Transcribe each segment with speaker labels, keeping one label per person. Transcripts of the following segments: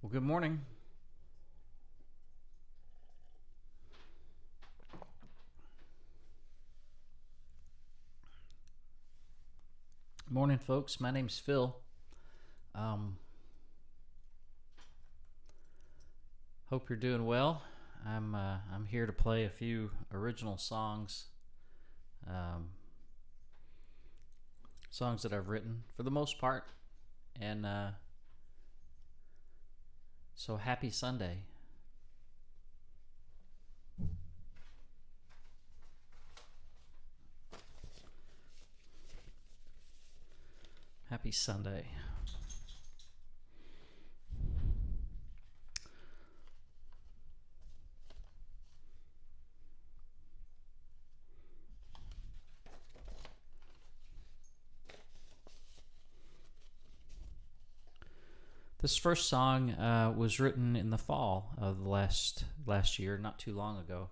Speaker 1: Well, good morning. Morning, folks. My name's Phil. Um, Hope you're doing well. I'm here to play a few original songs, um, songs that I've written for the most part, and so happy Sunday. Happy Sunday. This first song was written in the fall of last year, not too long ago,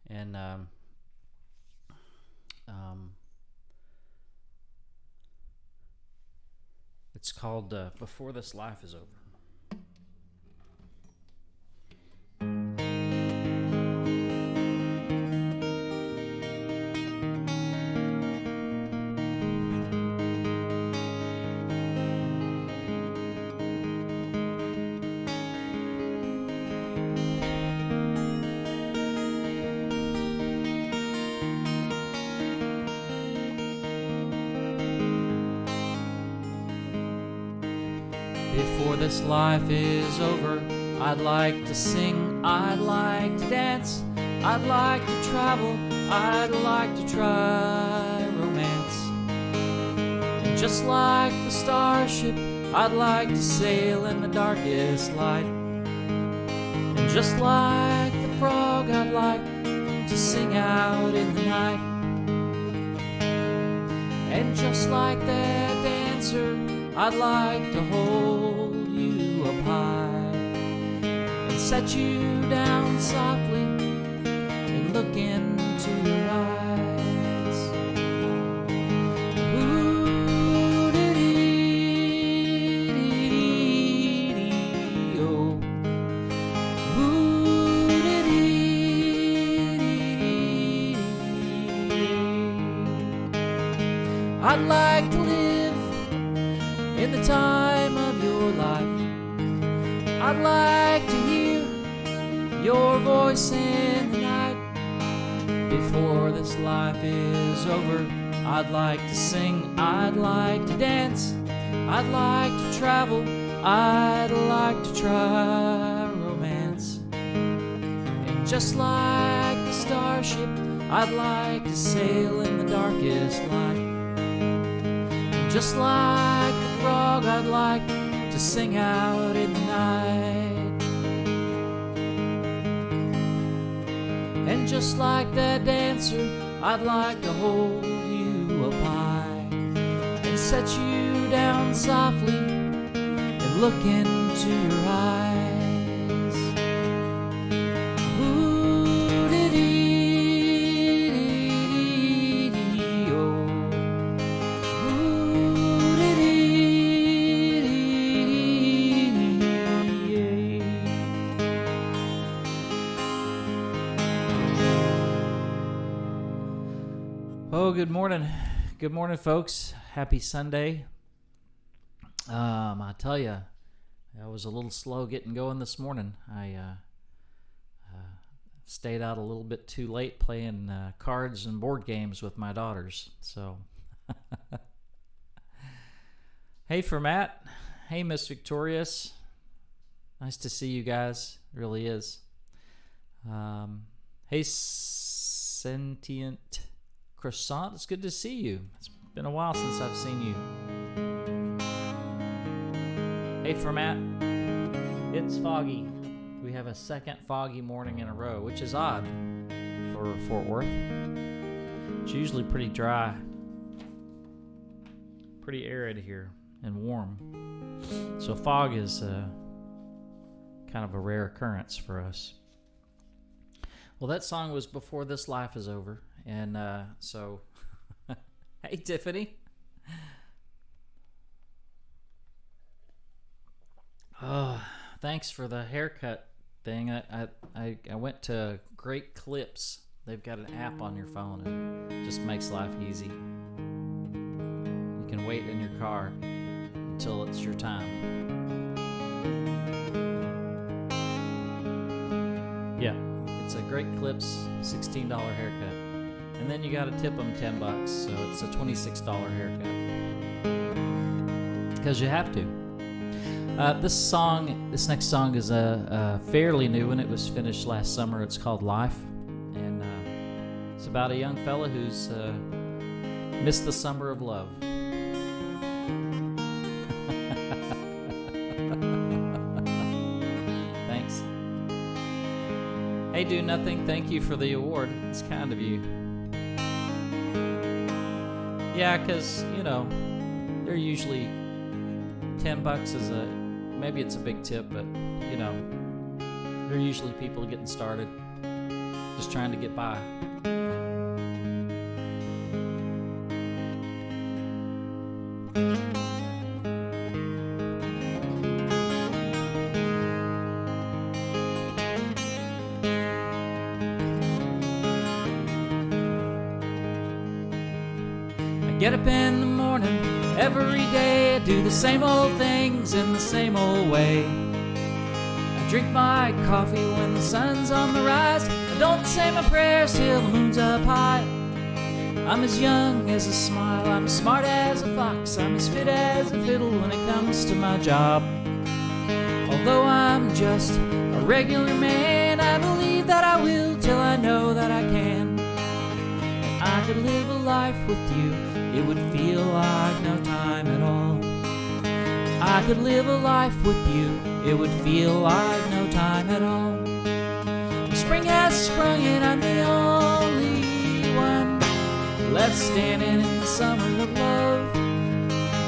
Speaker 1: and it's called "Before This Life Is Over." Before this life is over, I'd like to sing, I'd like to dance, I'd like to travel, I'd like to try romance. And just like the starship, I'd like to sail in the darkest light. And just like the frog, I'd like to sing out in the night. And just like that dancer, I'd like to hold you up high and set you down softly and look into your eyes. Ooh-dee-dee-dee-dee-oh. Ooh-dee-dee-dee-dee. I'd like to live in the time of your life. I'd like to hear your voice in the night. Before this life is over, I'd like to sing, I'd like to dance, I'd like to travel, I'd like to try romance. And just like the starship, I'd like to sail in the darkest light. Just like the frog, I'd like to sing out in the night. And just like that dancer, I'd like to hold you up high and set you down softly and look into your eyes. Oh, good morning. Good morning, folks. Happy Sunday. I tell you, I was a little slow getting going this morning. I stayed out a little bit too late playing cards and board games with my daughters. So, hey, for Matt. Hey, Miss Victorious. Nice to see you guys. It really is. Hey, Sentient Croissant, it's good to see you. It's been a while since I've seen you. Hey, for Matt, it's foggy. We have a second foggy morning in a row, which is odd for Fort Worth. It's usually pretty dry, pretty arid here and warm. So fog is kind of a rare occurrence for us. Well, that song was Before This Life Is Over. And so, hey, Tiffany. thanks for the haircut thing. I went to Great Clips. They've got an app on your phone and it just makes life easy. You can wait in your car until it's your time. Yeah, it's a Great Clips $16 haircut. And then you gotta tip them $10, so it's a $26 haircut. Because you have to. This next song is a fairly new one. It was finished last summer. It's called Life. And it's about a young fella who's missed the summer of love. Thanks. Hey, Do Nothing, thank you for the award. It's kind of you. Yeah, because, you know, they're usually $10 is maybe it's a big tip, but, you know, they're usually people getting started, just trying to get by. Get up in the morning, every day I do the same old things in the same old way. I drink my coffee when the sun's on the rise. I don't say my prayers till the moon's up high. I'm as young as a smile, I'm as smart as a fox, I'm as fit as a fiddle when it comes to my job. Although I'm just a regular man, I believe that I will till I know that I can. And I could live a life with you, it would feel like no time at all. I could live a life with you, it would feel like no time at all. Spring has sprung and I'm the only one left standing in the summer of love.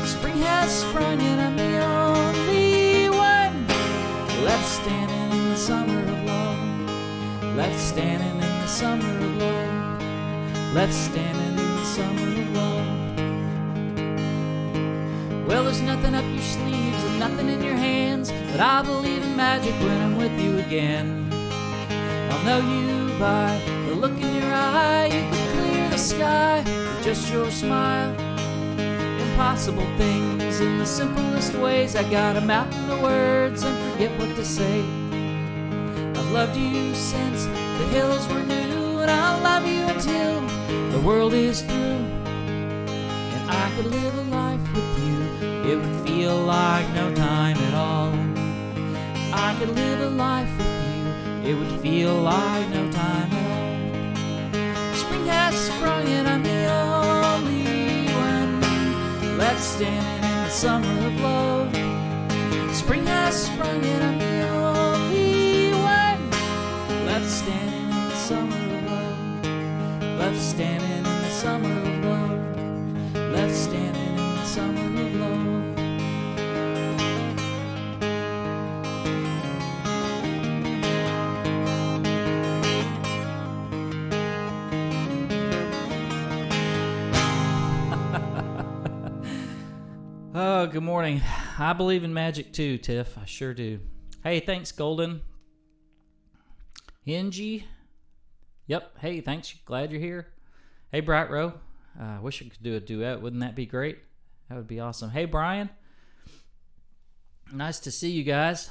Speaker 1: Spring has sprung and I'm the only one left standing in the summer of love. Left standing in the summer of love. Left standing in the summer of love. Well, there's nothing up your sleeves and nothing in your hands, but I believe in magic when I'm with you again. I'll know you by the look in your eye. You can clear the sky with just your smile. Impossible things in the simplest ways. I got a mountain of words and forget what to say. I've loved you since the hills were new, and I'll love you until the world is through. And I could live a life with you, it would feel like no time at all. I could live a life with you, it would feel like no time at all. Spring has sprung and I'm the only one left standing in the summer of love. Spring has sprung and I'm the only one left standing in the summer of love. Left standing in the summer of love. Left standing in the summer of love. Oh, good morning. I believe in magic too, Tiff. I sure do. Hey, thanks, Golden. Angie. Yep. Hey, thanks. Glad you're here. Hey, Bright Row. I wish I could do a duet. Wouldn't that be great? That would be awesome. Hey, Brian. Nice to see you guys.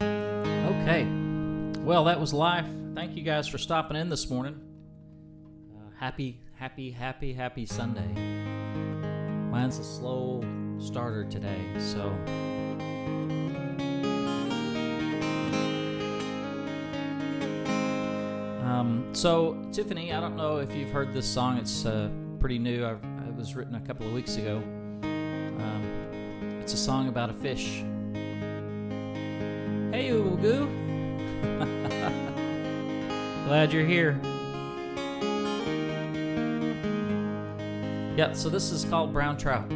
Speaker 1: Okay. Well, that was life. Thank you guys for stopping in this morning. Happy Sunday. Mine's a slow starter today, so Tiffany, I don't know if you've heard this song. It's pretty new. It was written a couple of weeks ago. It's a song about a fish. Hey, Ugu. Glad you're here. Yeah, so this is called Brown Trout.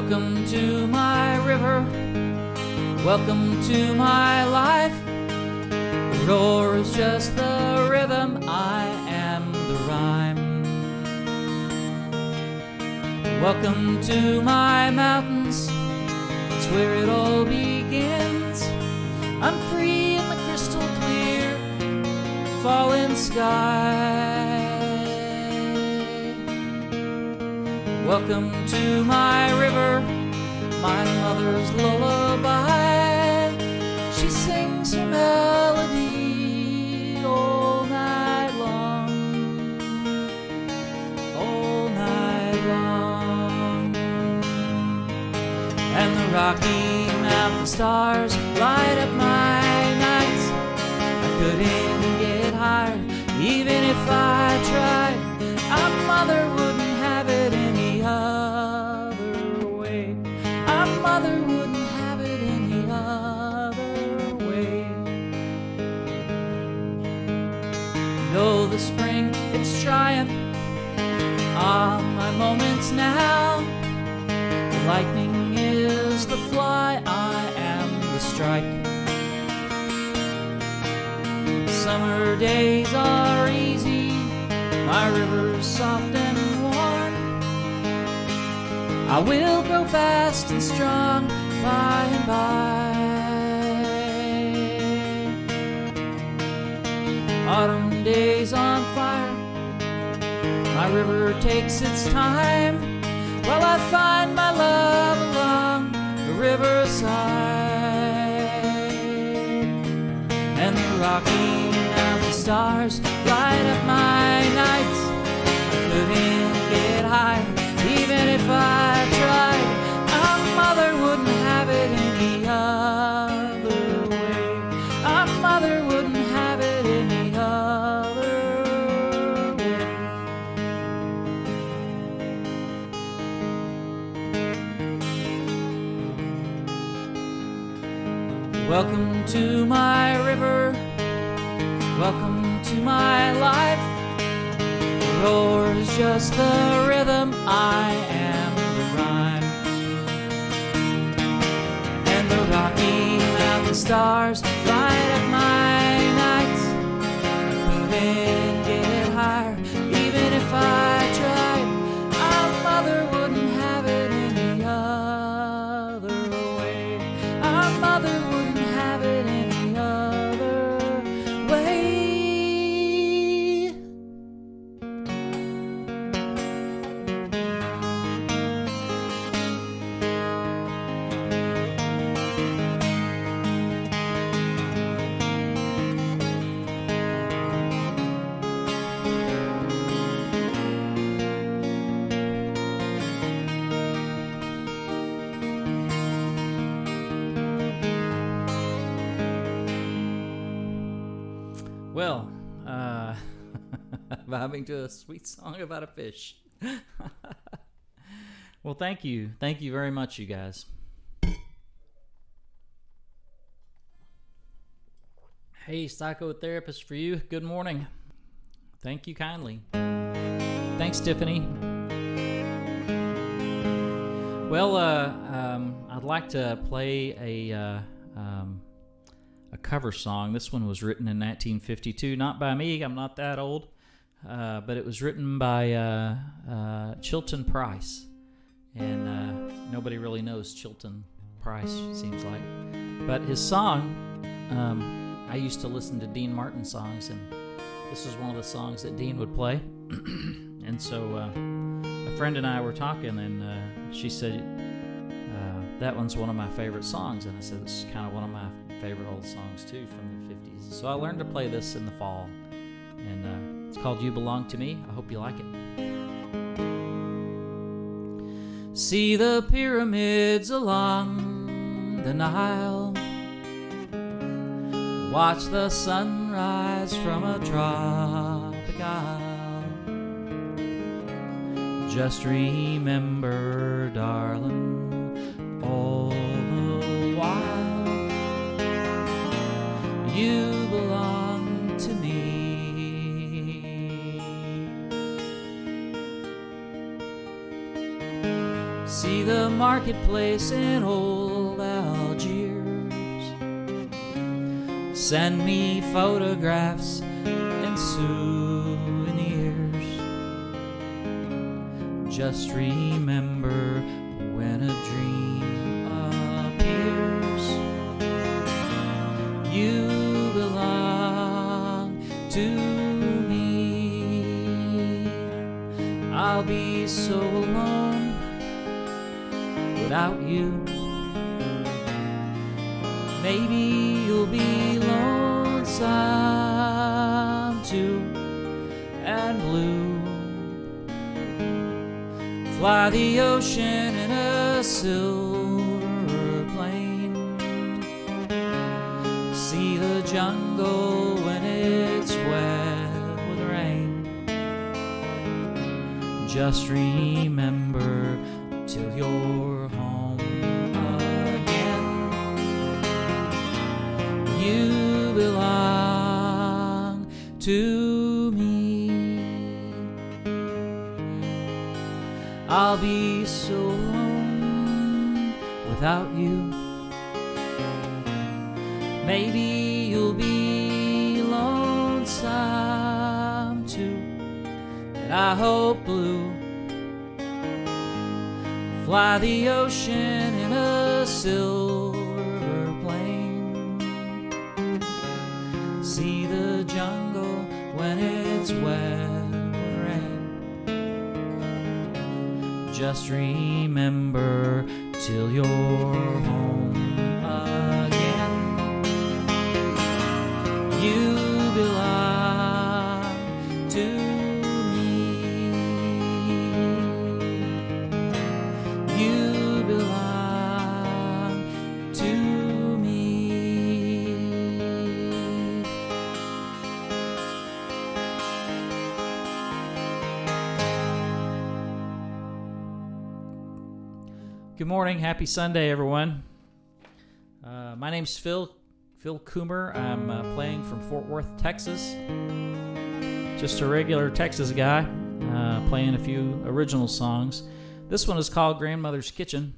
Speaker 1: Welcome to my river, welcome to my life. The roar is just the rhythm, I am the rhyme. Welcome to my mountains, it's where it all begins. I'm free in the crystal clear, falling sky. Welcome to my river, my mother's lullaby. She sings her melody all night long, all night long. And the Rocky Mountain stars light up my nights. I couldn't get higher, even if I tried. Our mother wouldn't have it any other way. Our mother wouldn't have it any other way. Know the spring, it's trying on my moments now. The lightning is the fly, I am the strike. Summer days are easy, my river's soft and warm. I will grow fast and strong by and by. Autumn days on fire, my river takes its time, while I find my love along the riverside. And the Rocky Mountain stars light up my nights. I couldn't get higher, even if I tried. Our mother wouldn't have it any other way. Our mother wouldn't have it any other way. Welcome to my river, welcome to my life. The roar is just the rhythm, I am the rhyme. And the Rocky Mountain stars light up my nights. I couldn't get higher, even if I tried. Our mother wouldn't have it any other way. Our mother wouldn't have it any other way. Well, vibing to a sweet song about a fish. Well, thank you. Thank you very much, you guys. Hey, psychotherapist for you. Good morning. Thank you kindly. Thanks, Tiffany. Well, I'd like to play a cover song. This one was written in 1952, not by me. I'm not that old, but it was written by Chilton Price, and nobody really knows Chilton Price, seems like. But his song, I used to listen to Dean Martin songs, and this was one of the songs that Dean would play. And so a friend and I were talking, and she said, that one's one of my favorite songs. And I said, it's kind of one of my favorite old songs too from the 50s. So I learned to play this in the fall, and it's called You Belong to Me. I hope you like it. See the pyramids along the Nile, watch the sunrise from a tropic isle. Just remember, darling, all the while, you belong to me. See the marketplace in old Algiers. Send me photographs and souvenirs. Just remember when a dream appears, you belong to me. I'll be so alone without you. Maybe you'll be lonesome too, and blue. Fly the ocean in a silver plane. See the jungle when it's wet with rain. Just remember till you're home again. You belong to me. I'll be so alone without you. Maybe you'll be lonesome too, and I hope blue. Fly the ocean in a silver plane. See the jungle when it's wet with rain. Just remember till you're home again. You belong to me. You belong to me. Good morning. Happy Sunday, everyone. My name's Phil Coomer. I'm playing from Fort Worth, Texas. Just a regular Texas guy, playing a few original songs. This one is called Grandmother's Kitchen,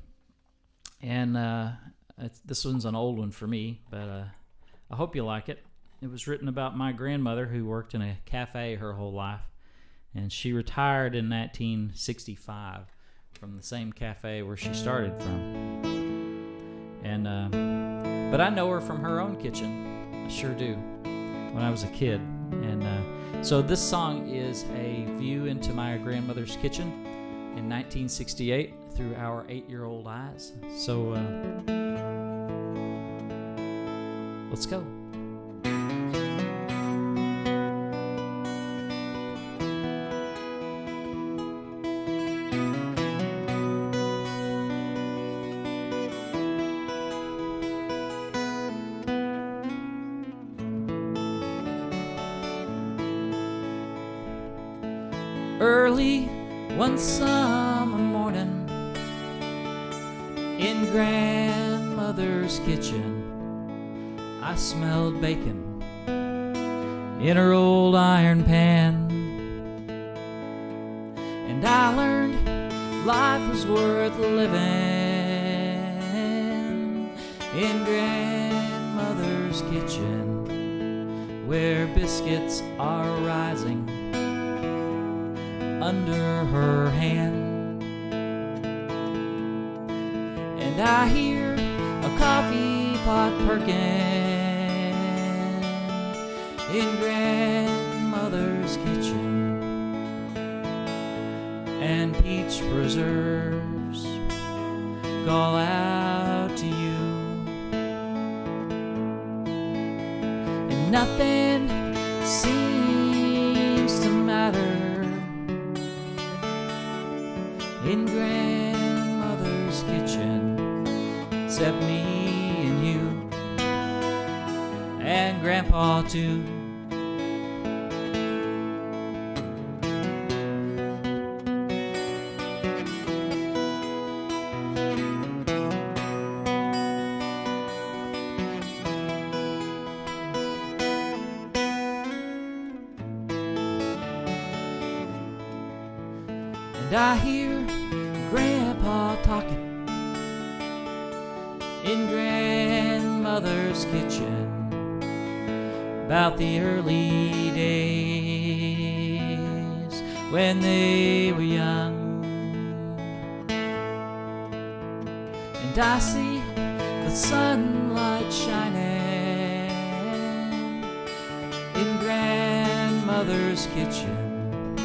Speaker 1: and this one's an old one for me, but I hope you like it. It was written about my grandmother, who worked in a cafe her whole life, and she retired in 1965 from the same cafe where she started from. And but I know her from her own kitchen. I sure do. When I was a kid. And so this song is a view into my grandmother's kitchen in 1968 through our 8-year-old eyes. So let's go. Early one summer morning in grandmother's kitchen, I smelled bacon in her old iron pan, and I learned life was worth living in grandmother's kitchen, where biscuits are rising under her hand. And I hear a coffee pot perking in grandmother's kitchen, and peach preserves call out to you, and nothing seems to matter in grandmother's kitchen, except me and you, and grandpa too. And I hear Grandpa talking in grandmother's kitchen about the early days when they were young. And I see the sunlight shining in grandmother's kitchen,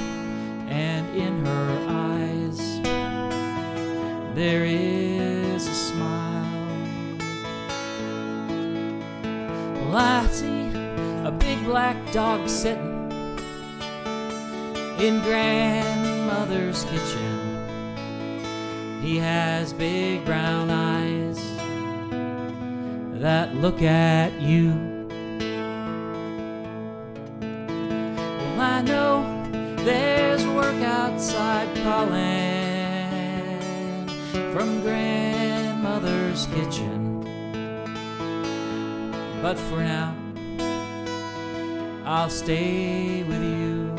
Speaker 1: and in her eyes there is a smile. Well, I see a big black dog sitting in grandmother's kitchen. He has big brown eyes that look at you. Well, I know there's work outside calling from grandmother's kitchen, but for now I'll stay with you.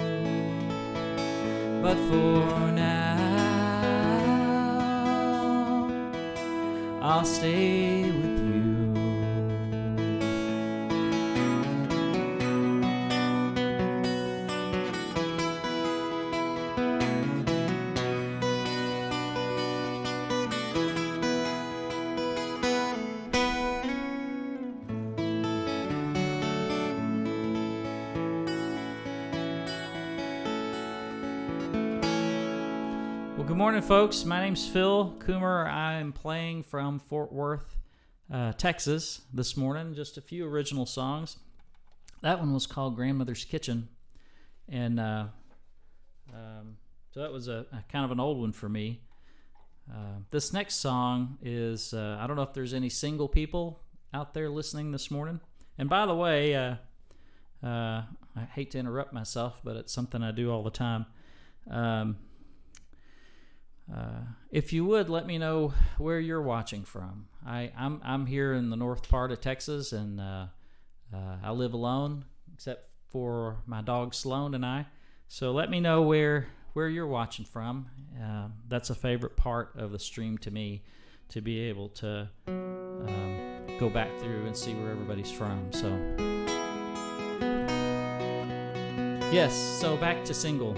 Speaker 1: But for now I'll stay with you. Well, good morning, folks. My name's Phil Coomer. I'm playing from Fort Worth, Texas this morning. Just a few original songs. That one was called Grandmother's Kitchen. And so that was a kind of an old one for me. This next song is, I don't know if there's any single people out there listening this morning. And by the way, I hate to interrupt myself, but it's something I do all the time. If you would, let me know where you're watching from. I'm here in the north part of Texas, and I live alone, except for my dog Sloan and I. So let me know where you're watching from. That's a favorite part of the stream to me, to be able to go back through and see where everybody's from. So yes, so back to single.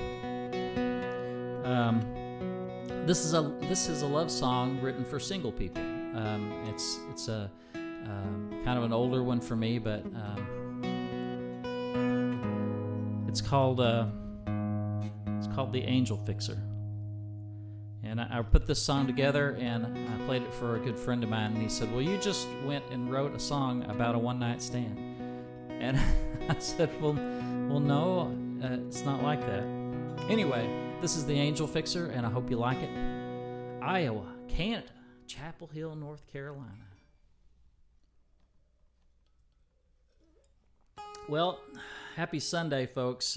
Speaker 1: This is a love song written for single people. It's a kind of an older one for me, but it's called The Angel Fixer. And I put this song together, and I played it for a good friend of mine, and he said, "Well, you just went and wrote a song about a one-night stand." And I said, "Well, no, it's not like that." Anyway, this is The Angel Fixer, and I hope you like it. Iowa, Canada, Chapel Hill, North Carolina. Well, happy Sunday, folks.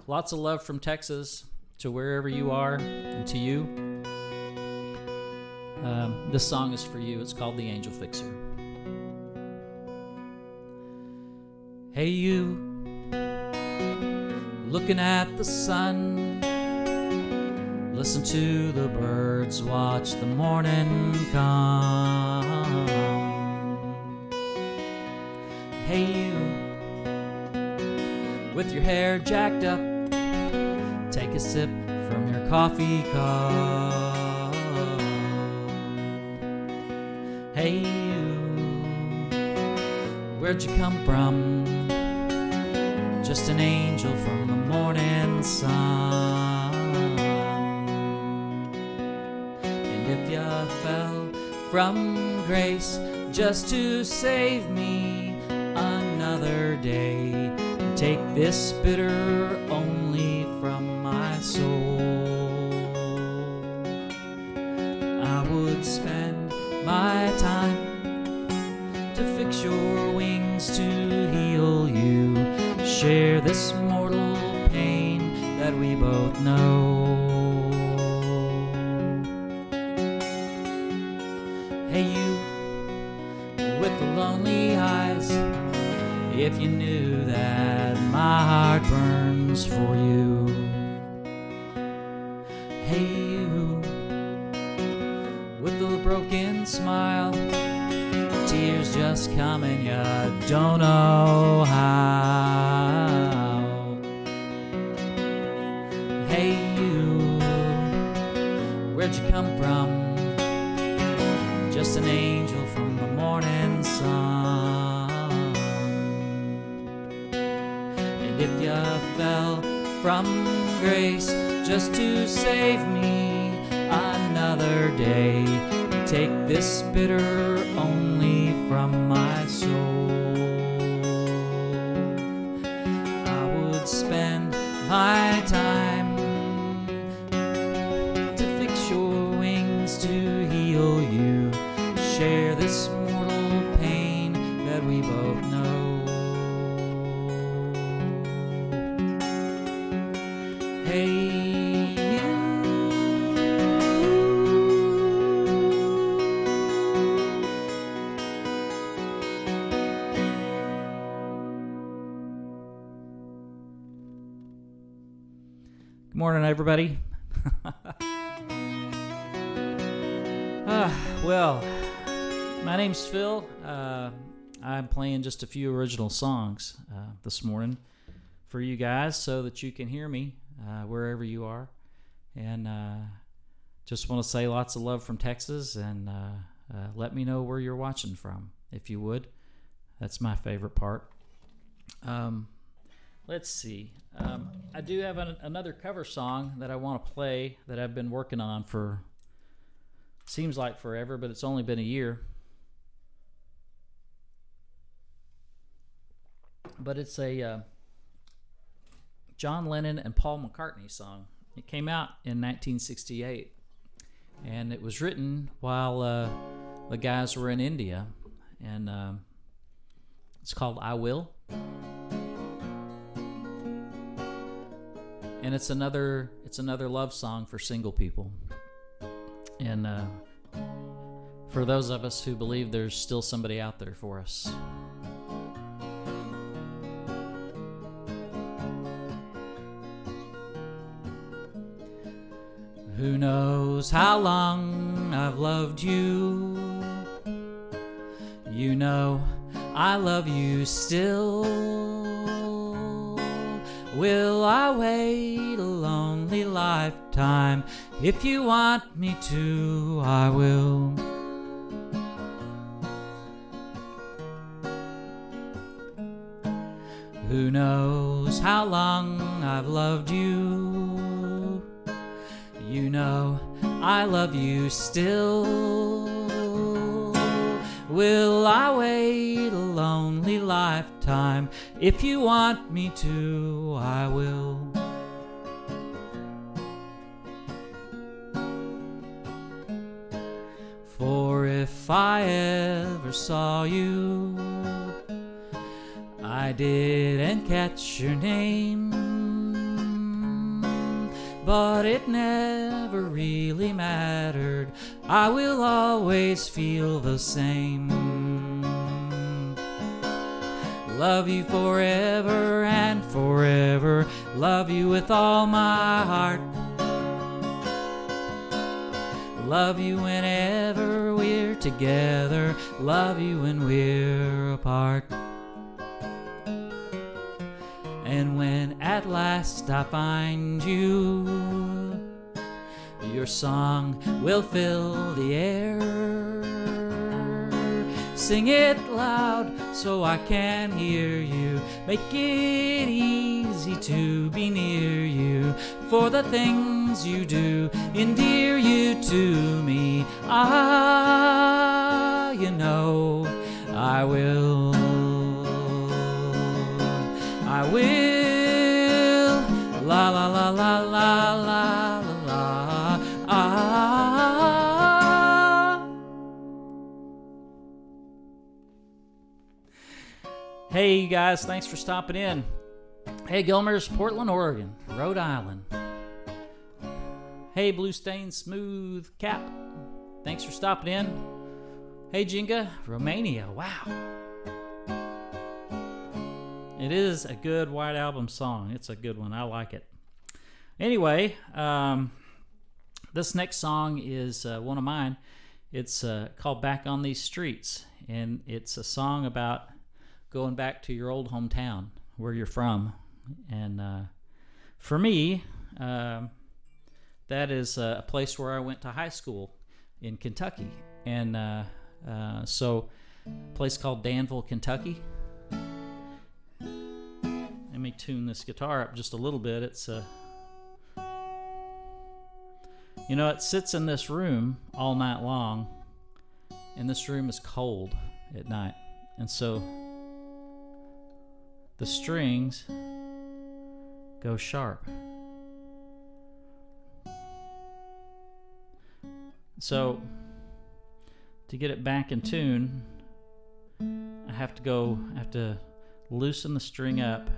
Speaker 1: Lots of love from Texas to wherever you are and to you. This song is for you. It's called The Angel Fixer. Hey, you, looking at the sun, listen to the birds, watch the morning come. Hey, you, with your hair jacked up, take a sip from your coffee cup. Hey, you, where'd you come from? Just an angel from the morning sun. And if you fell from grace just to save me another day, take this bitter only from my soul. I would spend my time to fix your wings to heal you, share this mortal pain that we both know. Hey, you with the lonely eyes, if you knew that my heart burns for you. Hey, you with the broken smile, years just come and you don't know how. Hey you, where'd you come from? Just an angel from the morning sun. And if you fell from grace just to save me another day, take this bitter only from my soul. I would spend my time to fix your wings, to heal you, share this mortal pain that we both know. Hey you, good morning, everybody. Well, my name's Phil. I'm playing just a few original songs this morning for you guys so that you can hear me wherever you are. And just want to say lots of love from Texas, and let me know where you're watching from, if you would. That's my favorite part. Let's see. I do have another cover song that I want to play that I've been working on for, seems like forever, but it's only been a year. But it's a John Lennon and Paul McCartney song. It came out in 1968, and it was written while the guys were in India, and it's called I Will. And it's another love song for single people. And for those of us who believe there's still somebody out there for us. Who knows how long I've loved you? You know I love you still. Will I wait a lonely lifetime? If you want me to, I will. Who knows how long I've loved you? You know I love you still. Will I wait a lonely lifetime? If you want me to, I will. For if I ever saw you, I didn't catch your name, but it never really mattered. I will always feel the same. Love you forever and forever. Love you with all my heart. Love you whenever we're together. Love you when we're apart. And when at last I find you, your song will fill the air. Sing it loud so I can hear you. Make it easy to be near you. For the things you do endear you to me. Ah, you know I will. I will. La la la la la la la. Ah. Hey, you guys, thanks for stopping in. Hey, Gilmer's, Portland, Oregon, Rhode Island. Hey, Blue Stain Smooth Cap, thanks for stopping in. Hey, Jenga, Romania, wow. It is a good White Album song. It's a good one. I like it. Anyway, this next song is one of mine. It's called Back on These Streets, and it's a song about going back to your old hometown, where you're from. And for me, that is a place where I went to high school in Kentucky. And so a place called Danville, Kentucky. Let me tune this guitar up just a little bit. It's it sits in this room all night long, and this room is cold at night. And so the strings go sharp. So to get it back in tune, I have to loosen the string up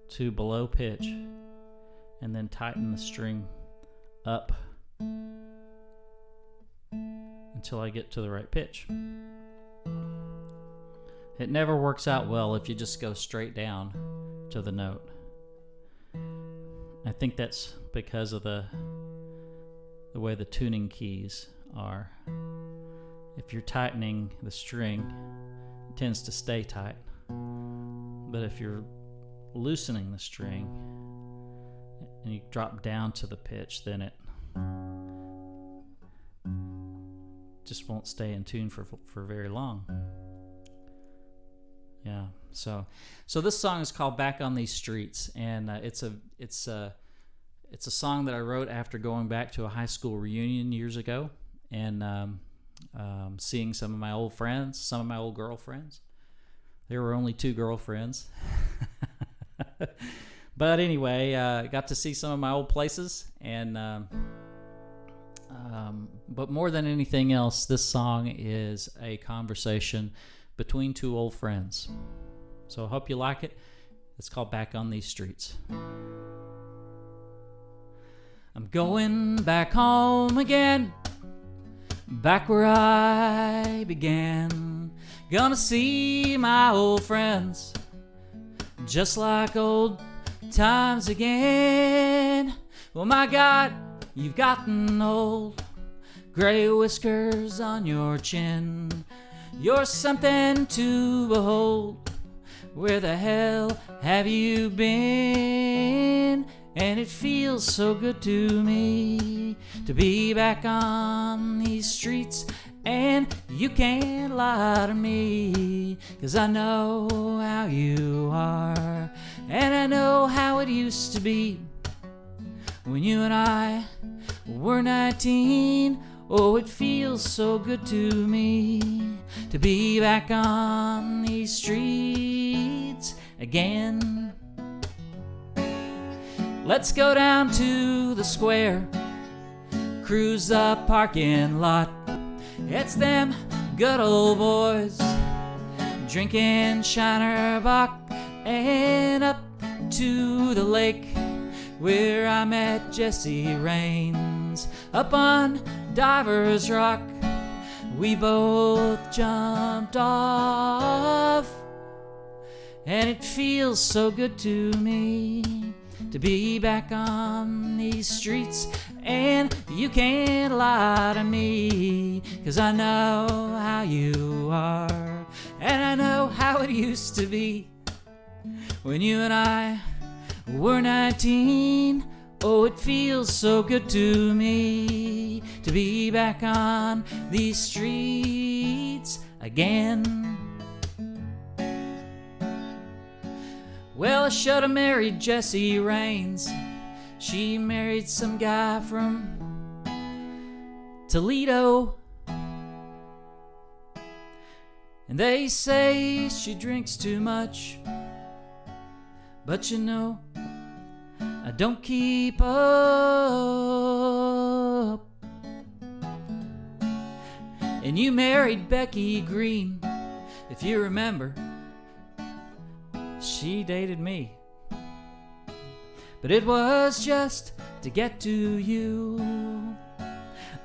Speaker 1: to below pitch and then tighten the string up until I get to the right pitch. It never works out well if you just go straight down to the note. I think that's because of the way the tuning keys are. If you're tightening the string, it tends to stay tight. But if you're loosening the string and you drop down to the pitch, then it just won't stay in tune for very long. Yeah, so this song is called "Back on These Streets," and it's a song that I wrote after going back to a high school reunion years ago, and seeing some of my old friends, some of my old girlfriends. There were only 2 girlfriends. But anyway, got to see some of my old places, and but more than anything else, this song is a conversation between 2 old friends. So I hope you like it. It's called "Back on These Streets." I'm going back home again, back where I began. Gonna see my old friends, just like old times again. Well, my God, you've gotten old, gray whiskers on your chin. You're something to behold. Where the hell have you been? And it feels so good to me to be back on these streets. And you can't lie to me, 'cause I know how you are, and I know how it used to be when you and I were 19. Oh, it feels so good to me to be back on these streets again. Let's go down to the square, cruise the parking lot. It's them good old boys drinking Shiner Bock, and up to the lake where I met Jesse Raines. Up on Divers Rock, we both jumped off, and it feels so good to me to be back on these streets. And you can't lie to me, 'cause I know how you are, and I know how it used to be when you and I were 19. Oh, it feels so good to me to be back on these streets again. Well, I should have married Jesse Raines. She married some guy from Toledo, and they say she drinks too much, but you know, I don't keep up. And you married Becky Green, if you remember. She dated me, but it was just to get to you.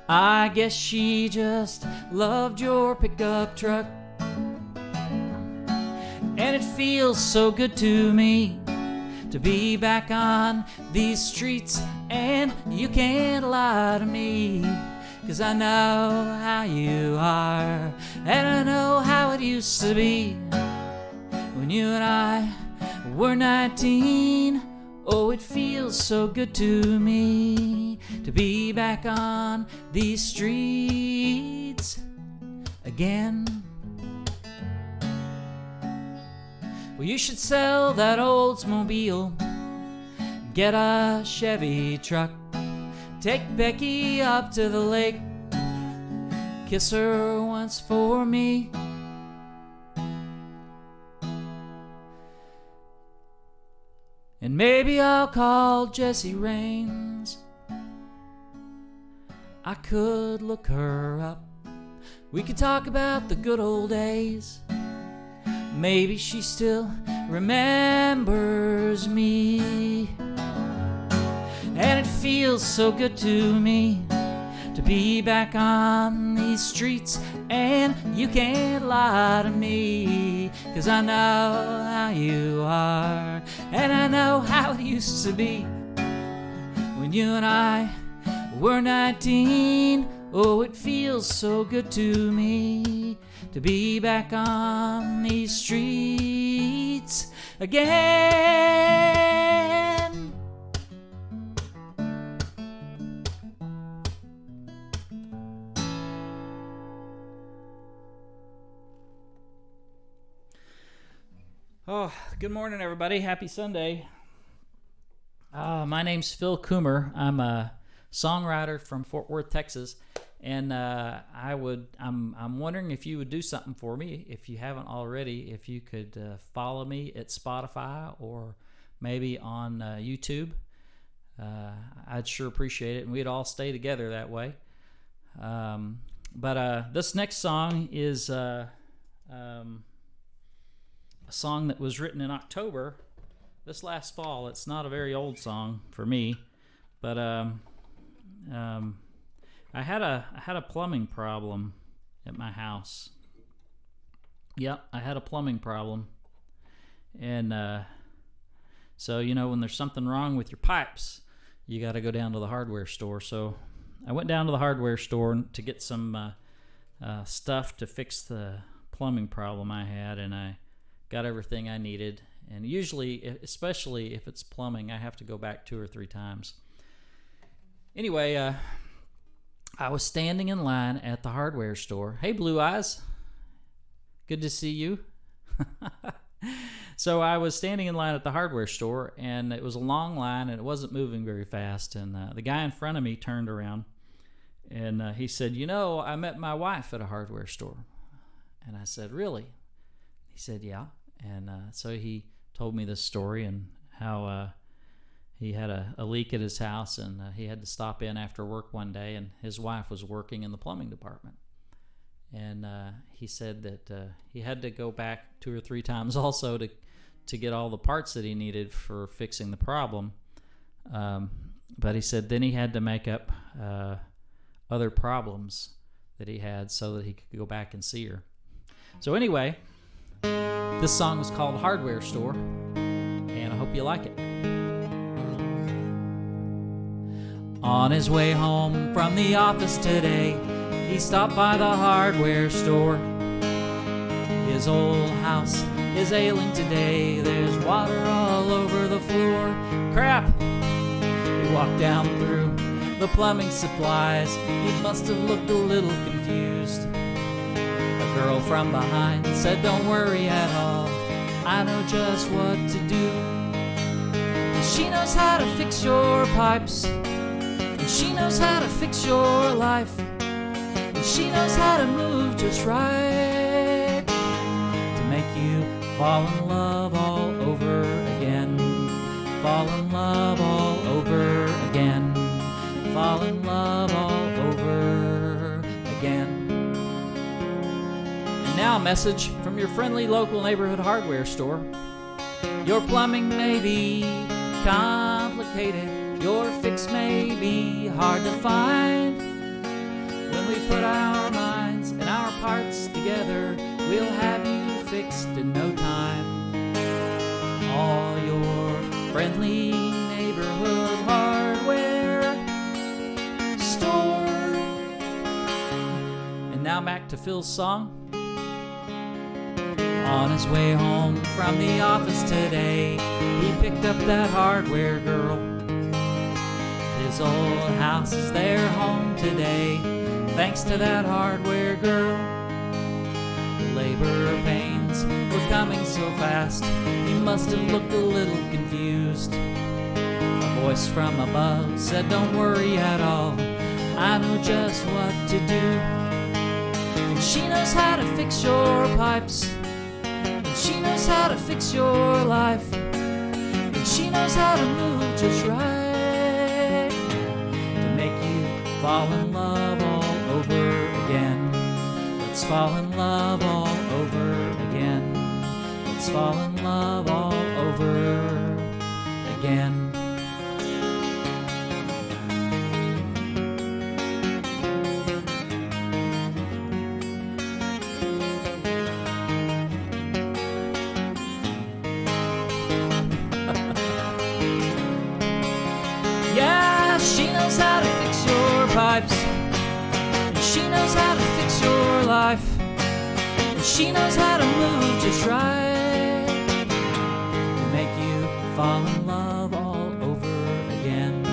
Speaker 1: I guess she just loved your pickup truck, and it feels so good to me to be back on these streets. And you can't lie to me, 'cause I know how you are, and I know used to be when you and I were 19. Oh, it feels so good to me to be back on these streets again. Well, you should sell that Oldsmobile, get a Chevy truck, take Becky up to the lake, kiss her once for me. And maybe I'll call Jessie Raines. I could look her up. We could talk about the good old days. Maybe she still remembers me. And it feels so good to me to be back on these streets. And you can't lie to me, 'cause I know how you are, and I know how it used to be when you and I were 19. Oh, it feels so good to me to be back on these streets again. Oh, good morning, everybody. Happy Sunday. My name's Phil Coomer. I'm a songwriter from Fort Worth, Texas, and I'm wondering if you would do something for me, if you haven't already. If you could follow me at Spotify or maybe on YouTube, I'd sure appreciate it, and we'd all stay together that way. But this next song is a song that was written in October, this last fall. It's not a very old song for me, but I had a plumbing problem at my house. Yep, I had a plumbing problem, and so when there's something wrong with your pipes, you got to go down to the hardware store. So I went down to the hardware store to get some stuff to fix the plumbing problem I had, and I got everything I needed. And usually, especially if it's plumbing, I have to go back 2 or 3 times. Anyway, I was standing in line at the hardware store. Hey, Blue Eyes. Good to see you. So I was standing in line at the hardware store, and it was a long line, and it wasn't moving very fast. And the guy in front of me turned around, and he said, I met my wife at a hardware store. And I said, really? He said, yeah. And so he told me this story and how he had a leak at his house, and he had to stop in after work one day, and his wife was working in the plumbing department. And he said that he had to go back 2 or 3 times also to get all the parts that he needed for fixing the problem. But he said then he had to make up other problems that he had so that he could go back and see her. So anyway, this song is called Hardware Store, and I hope you like it. On his way home from the office today, he stopped by the hardware store. His old house is ailing today. There's water all over the floor. Crap! He walked down through the plumbing supplies. He must have looked a little confused. A girl from behind said, don't worry at all, I know just what to do. She knows how to fix your pipes, and she knows how to fix your life, and she knows how to move just right to make you fall in love all over again. Fall in love all over again. Fall in love all over again. And now a message from your friendly local neighborhood hardware store. Your plumbing may be complicated, your fix may be hard to find. When we put our minds and our parts together, we'll have you fixed in no time. All your friendly neighborhood hardware store. And now back to Phil's song. On his way home from the office today, he picked up that hardware girl. His old house is their home today, thanks to that hardware girl. The labor pains were coming so fast, he must have looked a little confused. A voice from above said, "Don't worry at all, I know just what to do. And she knows how to fix your pipes, and she knows how to fix your life, and she knows how to move just right to make you fall in love all over again. Let's fall in love all over again. Let's fall in love all over again." Yeah, she knows how to fix your pipes, and she knows how to fix your life, and she knows how to move just right to make you fall in love all over again.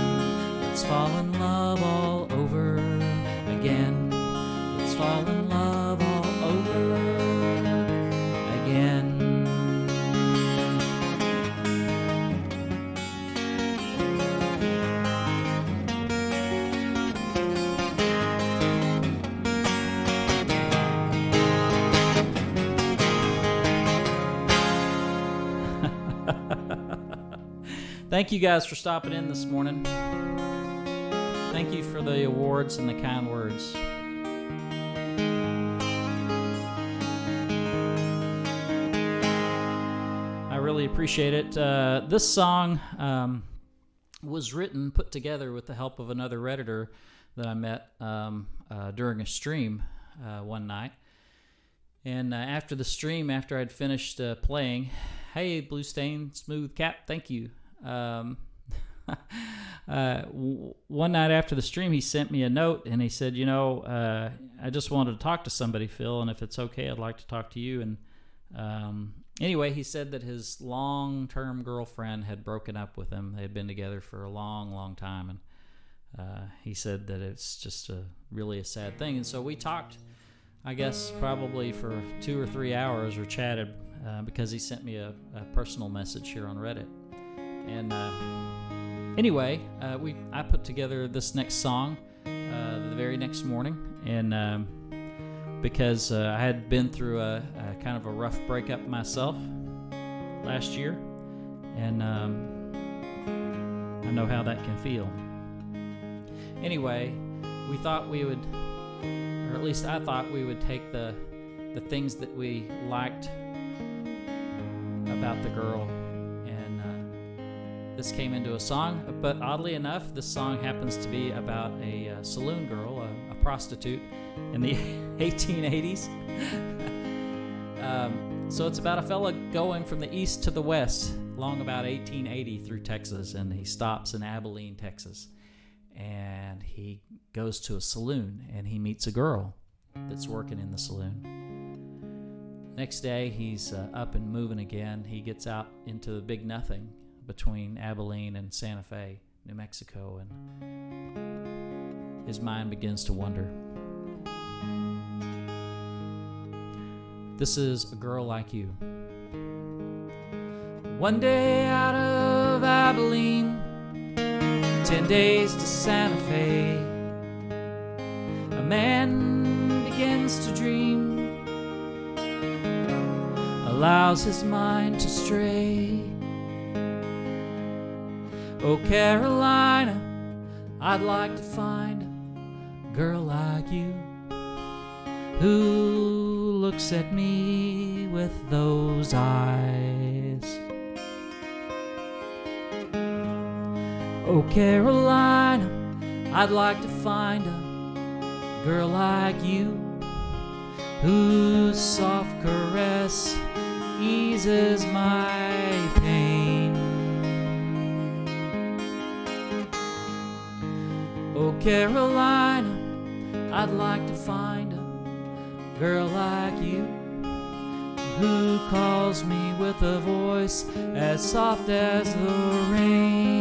Speaker 1: Let's fall in love all over again. Let's fall in love all over again. Thank you guys for stopping in this morning. Thank you for the awards and the kind words. I really appreciate it. This song was put together with the help of another Redditor that I met during a stream one night. And after the stream, after I'd finished playing, "Hey, Blue Stain Smooth Cap, thank you." One night after the stream, he sent me a note and he said, "I just wanted to talk to somebody, Phil, and if it's okay, I'd like to talk to you." And anyway, he said that his long-term girlfriend had broken up with him. They had been together for a long, long time, and he said that it's just really a sad thing. And so we talked, I guess, probably for 2 or 3 hours, or chatted, because he sent me a personal message here on Reddit. And anyway, I put together this next song the very next morning, and because I had been through a kind of a rough breakup myself last year, and I know how that can feel. Anyway, we thought we would, or at least I thought we would take the things that we liked about the girl, and this came into a song. But oddly enough, this song happens to be about a saloon girl, a prostitute in the 1880s. So it's about a fella going from the east to the west along about 1880 through Texas, and he stops in Abilene, Texas, and he goes to a saloon, and he meets a girl that's working in the saloon. Next day, he's up and moving again. He gets out into the big nothing between Abilene and Santa Fe, New Mexico, and his mind begins to wander. This is A Girl Like You. One day out of Abilene, 10 days to Santa Fe, a man begins to dream, allows his mind to stray. Oh, Carolina, I'd like to find a girl like you, who looks at me with those eyes. Oh, Carolina, I'd like to find a girl like you, whose soft caress eases my pain. Oh, Carolina, I'd like to find a girl like you, who calls me with a voice as soft as the rain.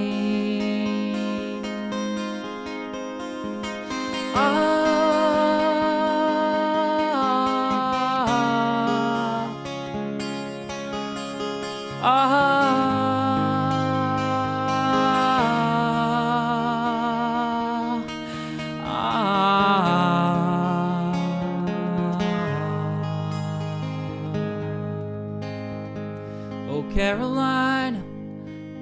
Speaker 1: Oh, Caroline,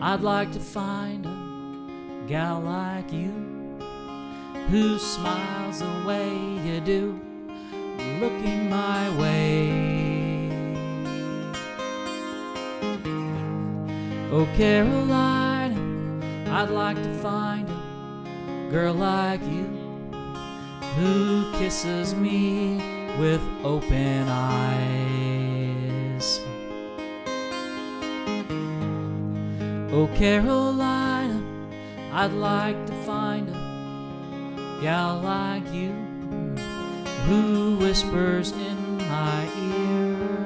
Speaker 1: I'd like to find a gal like you who smiles the way you do, looking my way. Oh, Caroline, I'd like to find a girl like you who kisses me with open eyes. Oh, Caroline, I'd like to find a gal like you who whispers in my ear,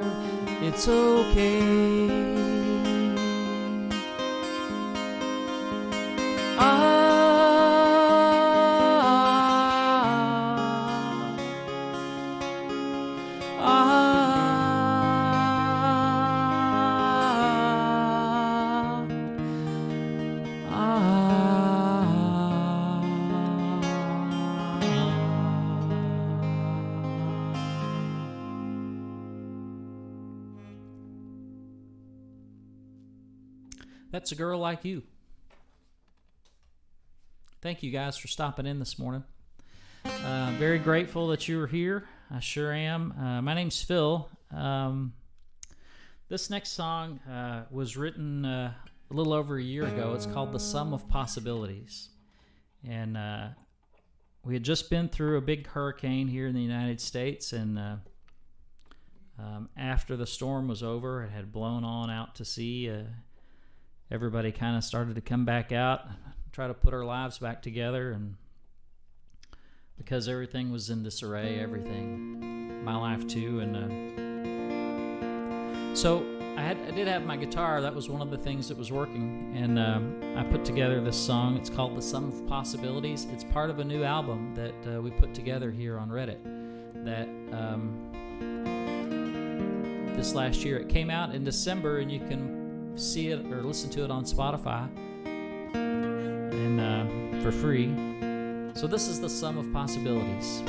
Speaker 1: it's okay. That's a girl like you. Thank you guys for stopping in this morning. Very grateful that you were here. I sure am. My name's Phil. This next song was written a little over a year ago. It's called The Sum of Possibilities. And we had just been through a big hurricane here in the United States, and after the storm was over, it had blown on out to sea. Everybody kind of started to come back out, try to put our lives back together, and because everything was in disarray, everything, my life too, and so I did have my guitar. That was one of the things that was working, and I put together this song. It's called The Sum of Possibilities. It's part of a new album that we put together here on Reddit that this last year. It came out in December, and you can see it or listen to it on Spotify and for free. So this is The Sum of Possibilities.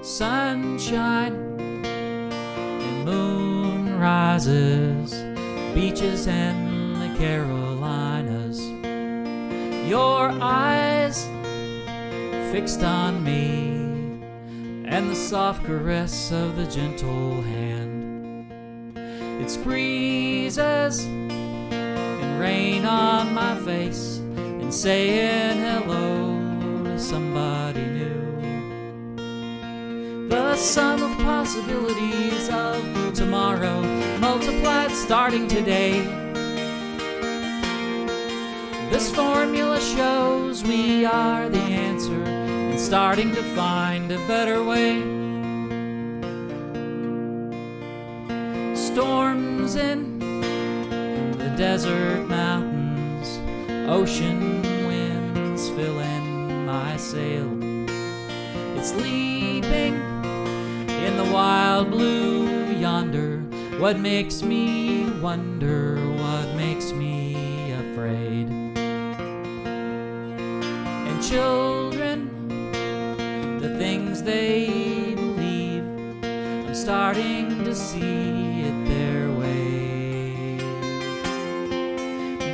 Speaker 1: Sunshine and moon rises, beaches and the Carolinas, your eyes fixed on me, and the soft caress of the gentle hand. It's breezes and rain on my face, and saying hello to somebody new. The sum of possibilities of tomorrow multiplied starting today. This formula shows we are the answer, starting to find a better way. Storms in the desert mountains, ocean winds filling my sail. It's leaping in the wild blue yonder. What makes me wonder, what makes me afraid? And children, the things they believe, I'm starting to see it their way.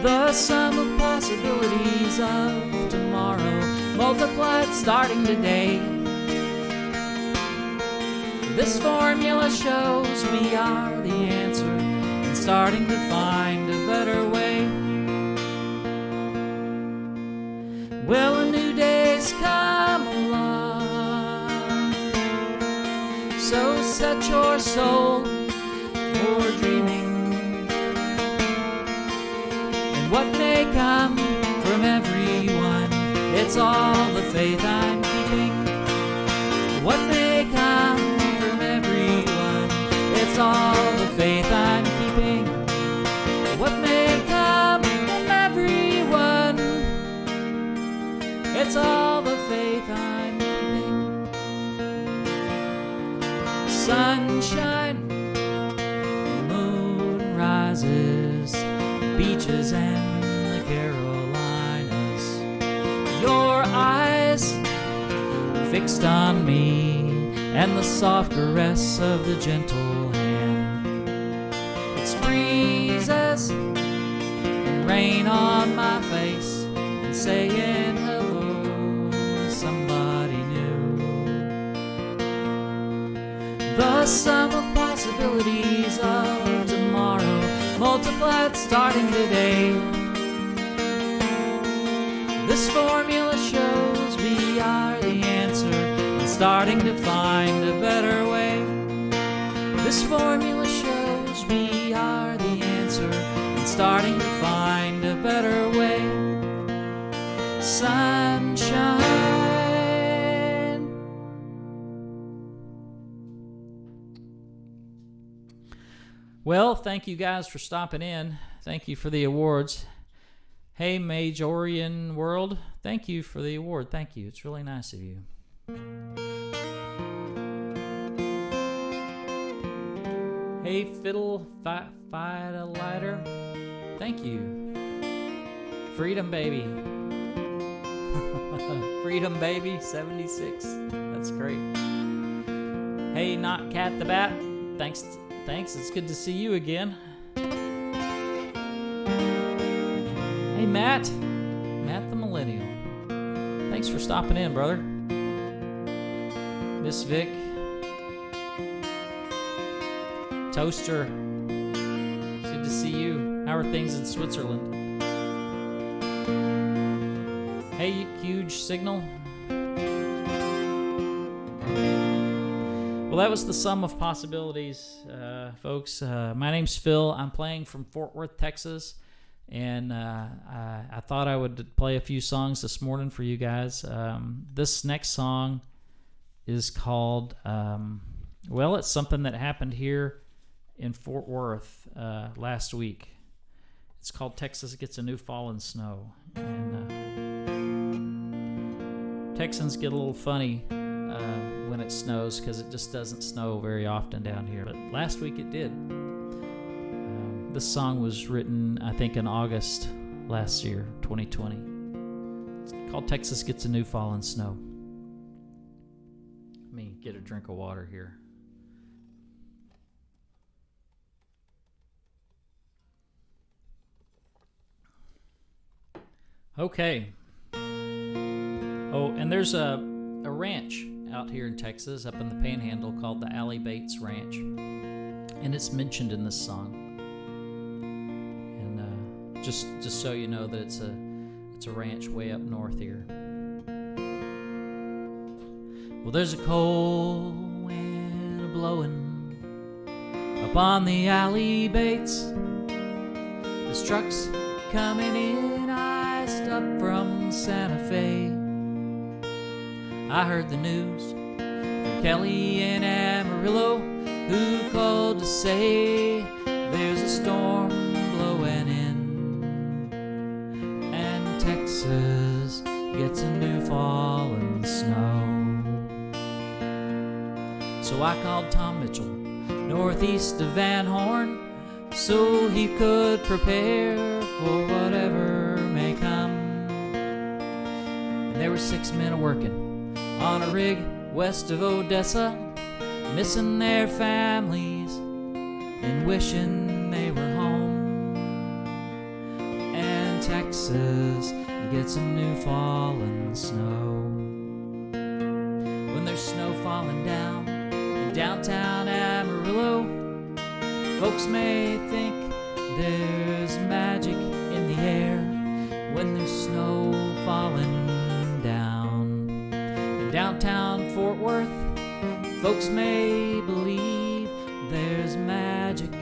Speaker 1: The sum of possibilities of tomorrow multiplied starting today. This formula shows we are the answer, and starting to find a better way. Well, a new day's come along, so set your soul for dreaming, and what may come from everyone, it's It's all the faith I'm keeping. What may come from everyone. It's all the faith I'm keeping. What may come from everyone. It's all the faith I'm keeping. Sunshine, moon rises, beaches and the Carolinas. Your eyes fixed on me, and the soft caress of the gentle hand. It's breezes and rain on my face, and saying hello to somebody new. The sum of possibilities of tomorrow, multiplied starting today. This formula shows we are the answer, and starting to find a better way. This formula shows we are the answer, and starting to find a better way. Sunshine. Well, thank you guys for stopping in. Thank you for the awards. Hey, Majorian World, thank you for the award. Thank you. It's really nice of you. Hey, Fiddle Fighter Lighter, thank you. Freedom Baby. Freedom Baby 76. That's great. Hey, Not Cat the Bat. Thanks. It's good to see you again. Hey, Matt the Millennial. Thanks for stopping in, brother. Miss Vic. Toaster. It's good to see you. How are things in Switzerland? Hey, Huge Signal. Well, that was the sum of possibilities, folks. My name's Phil. I'm playing from Fort Worth, Texas. And I thought I would play a few songs this morning for you guys. This next song is called, well, it's something that happened here in Fort Worth last week. It's called Texas Gets a New Fallen Snow. And Texans get a little funny when it snows because it just doesn't snow very often down here. But last week it did. This song was written, I think, in August last year, 2020. It's called Texas Gets a New Fallen Snow. Let me get a drink of water here. Okay. Oh, and there's a ranch out here in Texas, up in the Panhandle, called the Allie Bates Ranch. And it's mentioned in this song. Just so you know that it's a ranch way up north here. Well, there's a cold wind a-blowing up on the Allie Bates. This truck's coming in iced up from Santa Fe. I heard the news from Kelly and Amarillo, who called to say there's a storm blowing in. Texas gets a new fallen snow. So I called Tom Mitchell, northeast of Van Horn, so he could prepare for whatever may come. And there were 6 men a-working on a rig west of Odessa, missing their families and wishing they were home. And Texas gets a new fallen snow. When there's snow falling down in downtown Amarillo, folks may think there's magic in the air. When there's snow falling down in downtown Fort Worth, folks may believe there's magic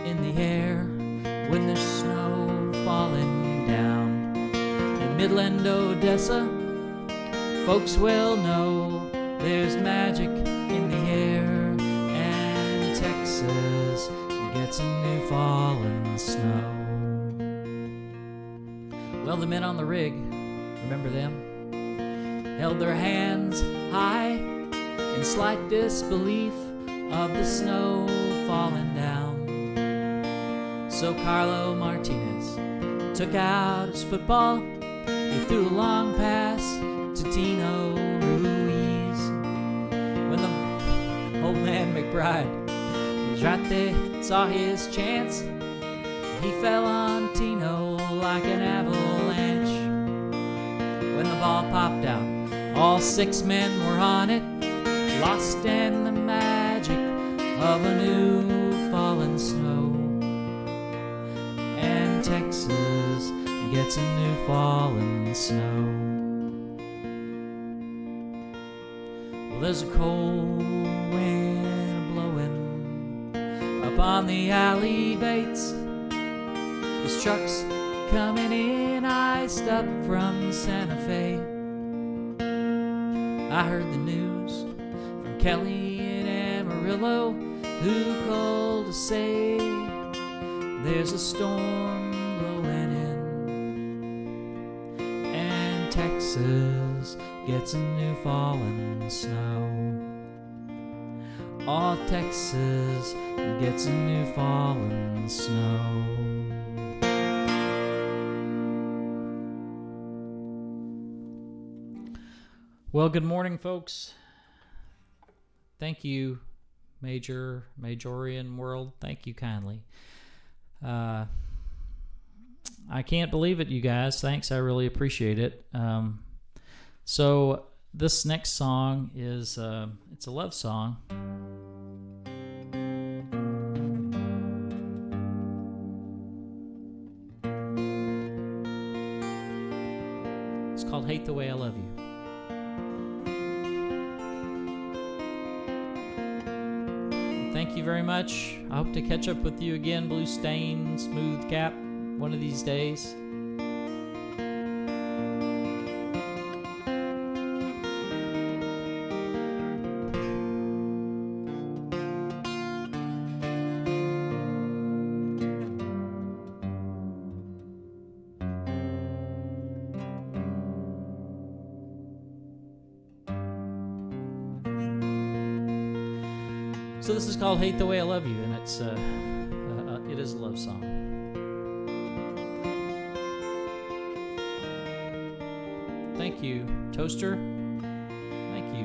Speaker 1: in the air. When there's snow falling down Midland, Odessa, folks will know there's magic in the air, and Texas gets a new fallen snow. Well, the men on the rig, remember them? Held their hands high in slight disbelief of the snow falling down. So Carlo Martinez took out his football. He threw a long pass to Tino Ruiz. When the old man McBride was right there, saw his chance, he fell on Tino like an avalanche. When the ball popped out, all 6 men were on it, lost in the magic of a new fallen snow. And Texas gets a new fallen snow. Well, there's a cold wind blowing up on the alley Bates. His truck's coming in iced up from Santa Fe. I heard the news from Kelly in Amarillo, who called to say there's a storm blowing in, and Texas gets a new fallen snow. All Texas gets a new fallen snow. Well, good morning, folks. Thank you, Majorian World. Thank you kindly. I can't believe it, you guys. Thanks, I really appreciate it. So this next song is it's a love song. It's called "Hate the Way I Love You." Thank you very much. I hope to catch up with you again, Blue Stain, Smooth Cap, one of these days. So this is called "Hate the Way I Love You," and it is a love song. Thank you, Toaster. Thank you.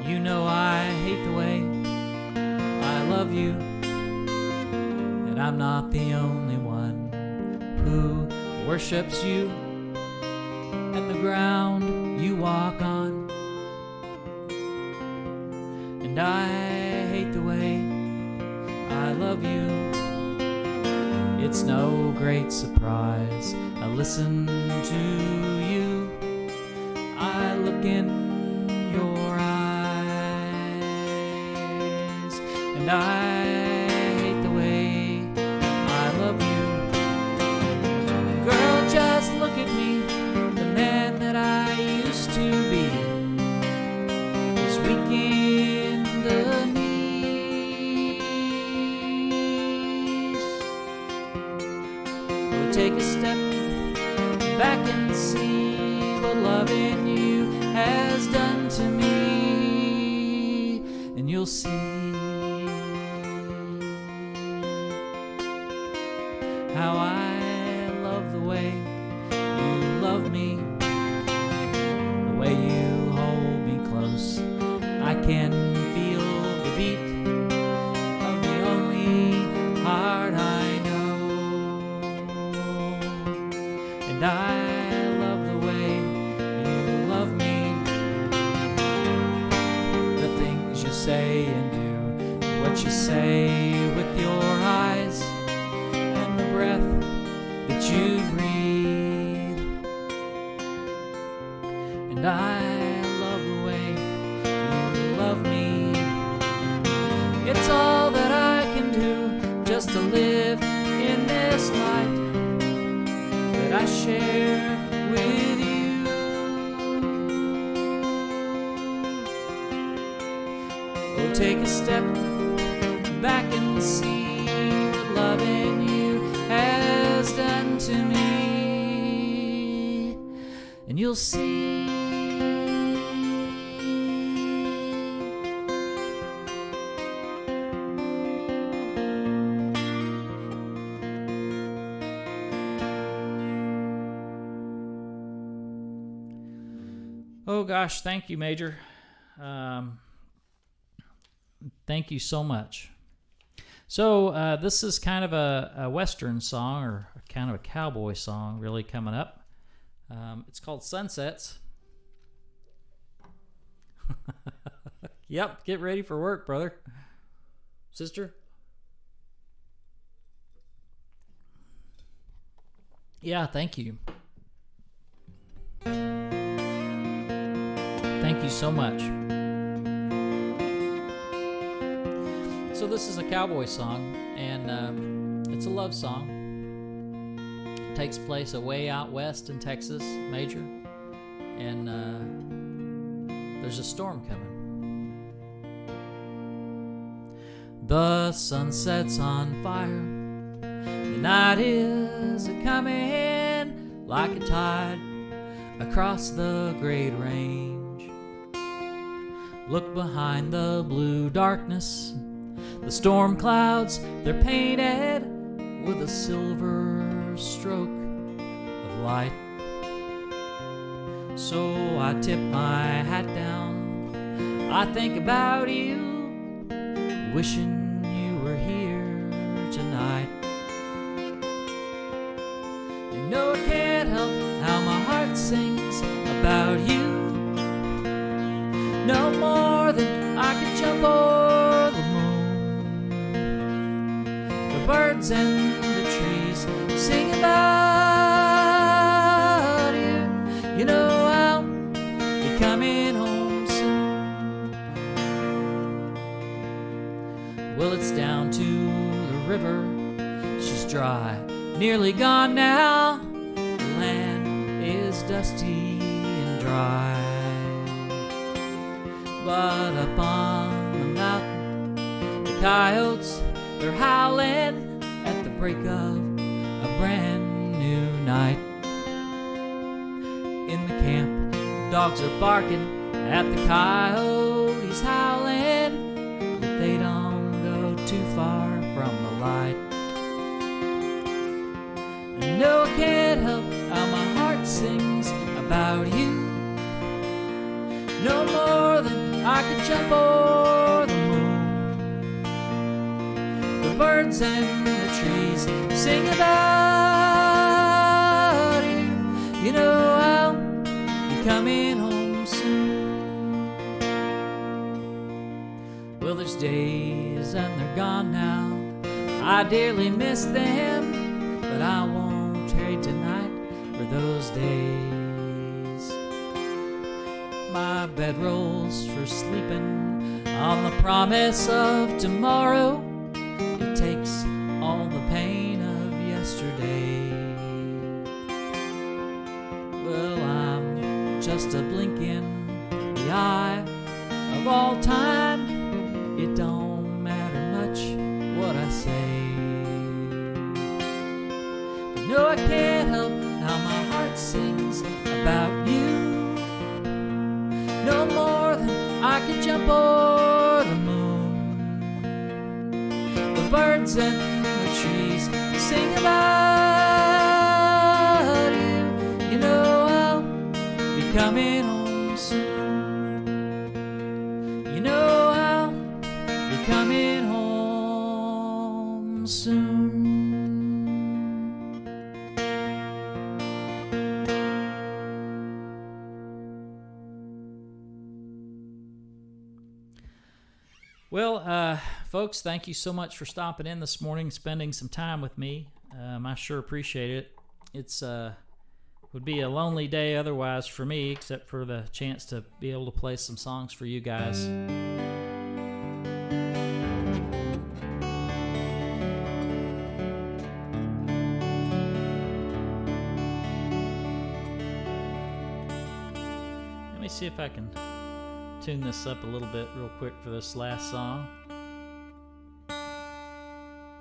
Speaker 1: You know I hate the way I love you, and I'm not the only one who worships you and the ground you walk on. And I hate the way I love you. It's no great surprise. I listen to you. I look in your eyes, and I hate the way I love you. Girl, just look at me, the man that I used to be is weak in the knees. Oh, take a step back and see what loving you has done to me, and you'll see how I love the way you love me, the way you hold me close. I can feel the beat of the only heart I know, and I love the way you love me, the things you say and do, what you say with your eyes, and the breath that you breathe. And I love the way you love me, I share with you. Oh, take a step back and see what loving you has done to me, and you'll see. Oh gosh, thank you, Major. Thank you so much. So this is kind of a Western song, or kind of a cowboy song, really, coming up. It's called Sunsets. Yep, get ready for work, brother. Sister? Yeah, thank you. Thank you so much. So this is a cowboy song, and it's a love song. It takes place away out west in Texas, Major, and there's a storm coming. The sunset's on fire, the night is a-coming like a tide across the great range. Look behind the blue darkness, the storm clouds, they're painted with a silver stroke of light. So I tip my hat down, I think about you, wishing you were here tonight. You know I can't help how my heart sings about you, no more than I could jump over the moon. The birds and the trees sing about you. You know I'll be coming home soon. Well, it's down to the river, she's dry, nearly gone now. The land is dusty and dry. But up on the mountain, the coyotes, they're howling at the break of a brand new night. In the camp, dogs are barking at the coyotes howling, but they don't go too far from the light. I know I can't help how my heart sings about you, no more than I could jump over the moon. The birds and the trees sing about you. You know I'll be coming home soon. Well, there's days and they're gone now, I dearly miss them, but I won't trade tonight for those days. My bedroll's for sleeping on the promise of tomorrow. It takes all the pain of yesterday. Well, I'm just a blink in the eye of all time. It don't matter much what I say. But no, I can't help how my heart sings about you, no more than I could jump over the moon. The birds and the trees sing about you. You know I'll be coming home soon. You know I'll be coming home soon. Well, folks, thank you so much for stopping in this morning, spending some time with me. I sure appreciate it. It's would be a lonely day otherwise for me, except for the chance to be able to play some songs for you guys.
Speaker 2: see if I can tune this up a little bit real quick for this last song.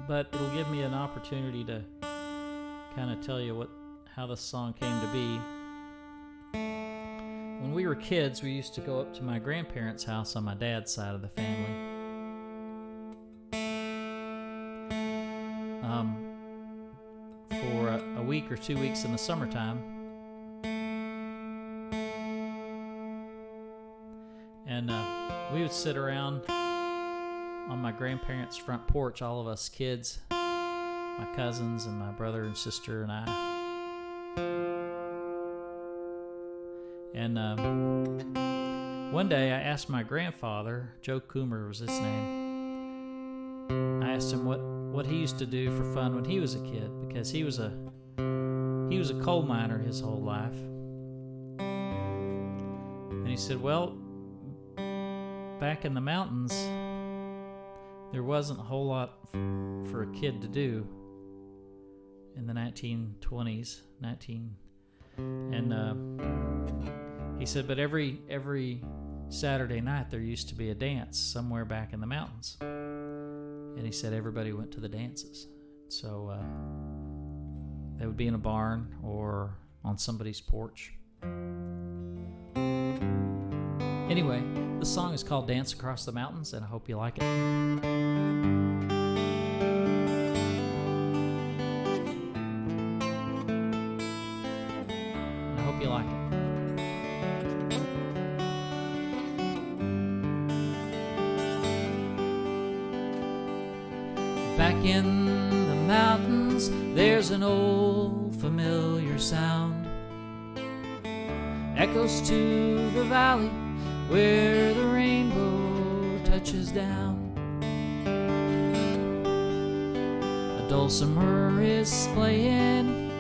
Speaker 2: But it'll give me an opportunity to kind of tell you how this song came to be. When we were kids, we used to go up to my grandparents' house on my dad's side of the family. For a week or 2 weeks in the summertime. And we would sit around on my grandparents' front porch, all of us kids, my cousins and my brother and sister and I. And one day I asked my grandfather, Joe Coomer was his name, I asked him what he used to do for fun when he was a kid, because he was a coal miner his whole life. And he said, well, back in the mountains, there wasn't a whole lot for a kid to do in the 1920s, and he said, but every Saturday night there used to be a dance somewhere back in the mountains. And he said everybody went to the dances. So they would be in a barn or on somebody's porch. Anyway, the song is called Dance Across the Mountains, and I hope you like it. I hope you like it. Back in the mountains, there's an old familiar sound. Echoes to the valley where the rainbow touches down. A dulcimer is playing,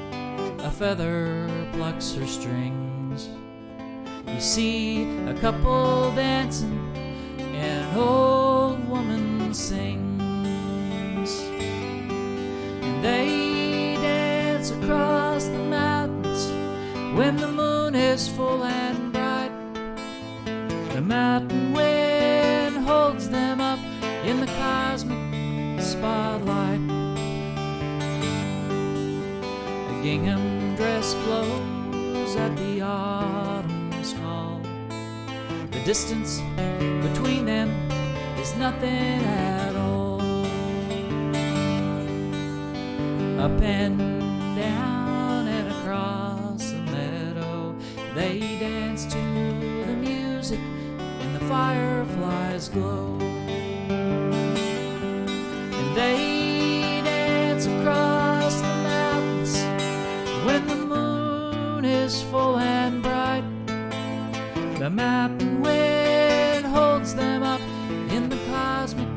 Speaker 2: a feather plucks her strings. You see a couple dancing and an old woman sings. And they dance across the mountains when the moon is full and bright. The mountain wind holds them up in the cosmic spotlight. A gingham dress blows at the autumn's call. The distance between them is nothing at all. Up and down and across the meadow, they dance to the music and the fireflies glow. And they dance across the mountains when the moon is full and bright. The mountain wind holds them up in the cosmic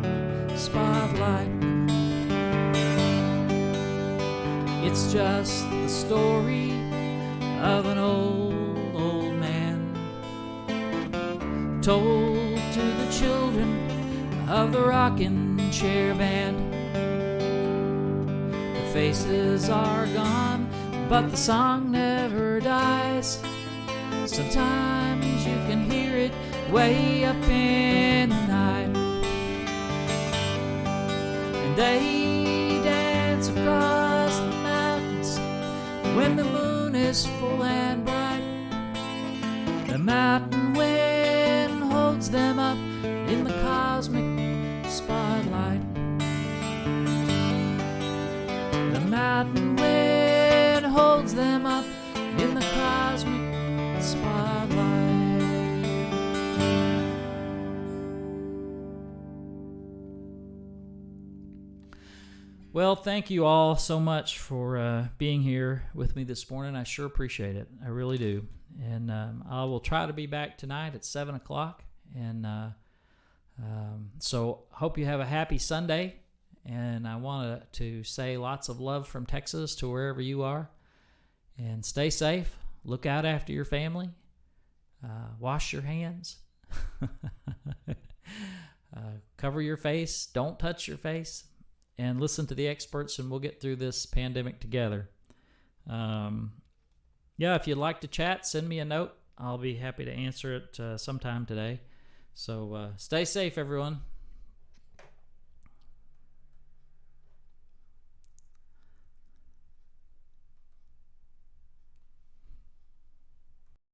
Speaker 2: spotlight. It's just the story of an old man, told to the children of the rocking chair band. The faces are gone, but the song never dies. Sometimes you can hear it way up in the night. And they dance across the mountains when the moon is full and bright. The mountain wind holds them up in the cosmic spotlight. The mountain wind holds them up in the cosmic spotlight. Well, thank you all so much for being here with me this morning. I sure appreciate it. I really do. And I will try to be back tonight at 7 o'clock. And so hope you have a happy Sunday. And I want to say lots of love from Texas to wherever you are. And stay safe. Look out after your family. Wash your hands. Cover your face. Don't touch your face. And listen to the experts, and we'll get through this pandemic together. If you'd like to chat, send me a note. I'll be happy to answer it sometime today. So stay safe, everyone.